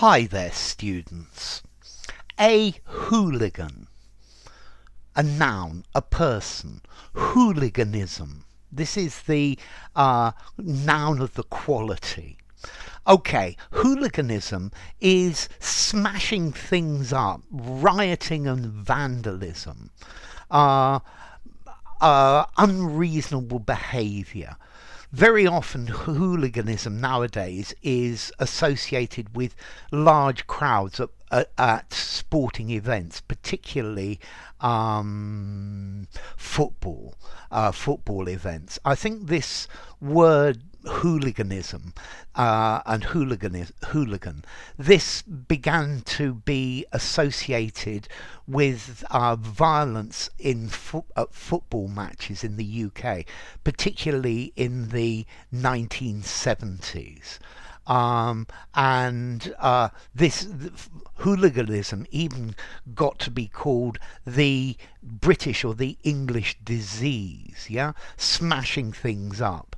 Hi there, students. A hooligan. A noun, a person. Hooliganism. This is the noun of the quality. Okay, hooliganism is smashing things up, rioting and vandalism, unreasonable behaviour. Very often hooliganism nowadays is associated with large crowds at sporting events, particularly football events. I think this word hooliganism and hooligan, this began to be associated with violence in football matches in the UK, particularly in the 1970s. And this hooliganism even got to be called the British or the English disease, yeah, smashing things up.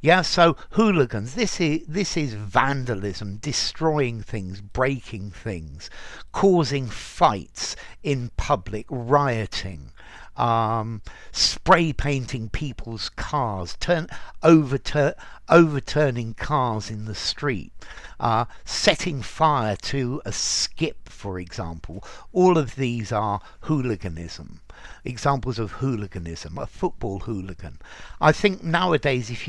Yeah, so hooligans, this is vandalism, destroying things, breaking things, causing fights in public, rioting, spray painting people's cars, overturning cars in the street, setting fire to a skip, for example. All of these are hooliganism. Examples of hooliganism. A football hooligan. I think nowadays, if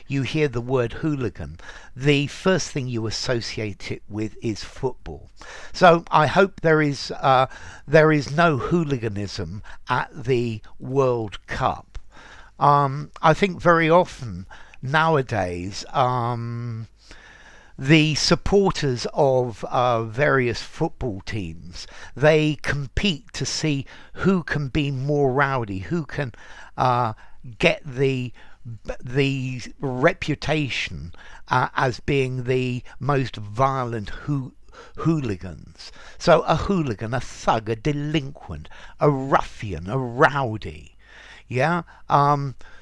you hear the word hooligan, the first thing you associate it with is football. So I hope there is no hooliganism at the World Cup. I think very often nowadays the supporters of various football teams, they compete to see who can be more rowdy, who can get the reputation as being the most violent hooligans. So a hooligan, a thug, a delinquent, a ruffian, a rowdy. Yeah.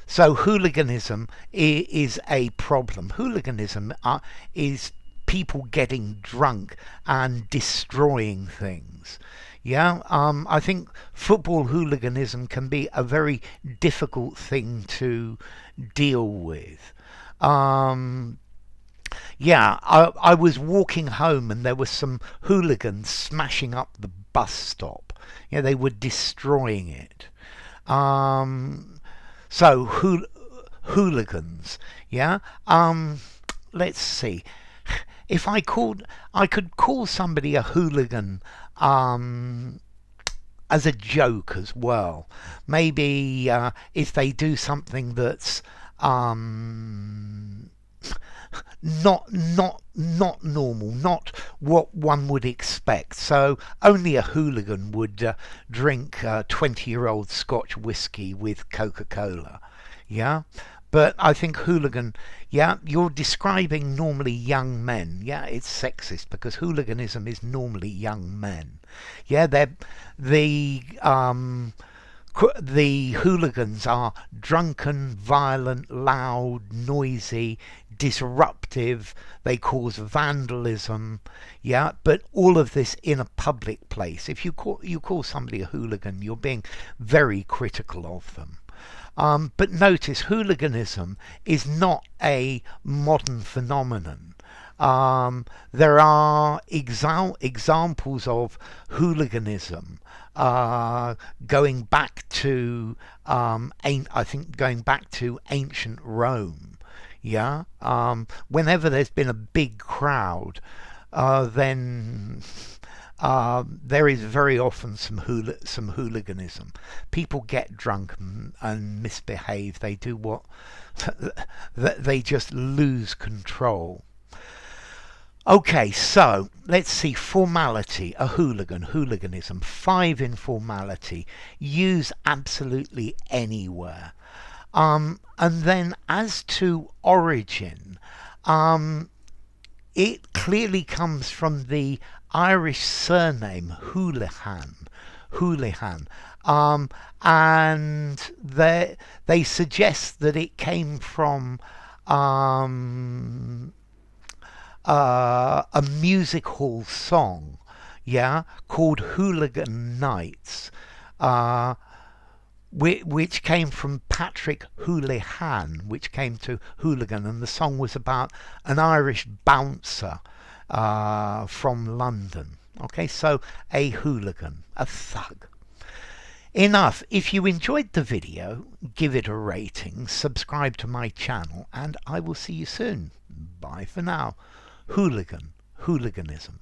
So hooliganism is a problem. Hooliganism is people getting drunk and destroying things. Yeah, I think football hooliganism can be a very difficult thing to deal with. Yeah, I was walking home and there were some hooligans smashing up the bus stop. Yeah, they were destroying it. So hooligans, yeah. Let's see. If I could call somebody a hooligan as a joke as well. Maybe if they do something that's not normal, not what one would expect. So only a hooligan would drink 20-year-old Scotch whiskey with Coca-Cola. Yeah. But I think hooligan, yeah, you're describing normally young men. Yeah, it's sexist because hooliganism is normally young men. Yeah, the hooligans are drunken, violent, loud, noisy, disruptive. They cause vandalism. Yeah, but all of this in a public place. If you call somebody a hooligan, you're being very critical of them. But notice, hooliganism is not a modern phenomenon. There are examples of hooliganism going back to I think going back to ancient Rome. Yeah, whenever there's been a big crowd, then there is very often some hooliganism. People get drunk and misbehave. They do what they just lose control. Okay, so let's see. Formality, a hooliganism. 5 in formality. Use absolutely anywhere. And then as to origin, it clearly comes from the Irish surname Houlihan, and they suggest that it came from a music hall song, yeah, called Hooligan Nights, uh, which came from Patrick Houlihan, which came to Hooligan, and the song was about an Irish bouncer from London. Okay, so a hooligan, a thug. Enough. If you enjoyed the video, give it a rating, subscribe to my channel, and I will see you soon. Bye for now. Hooliganism.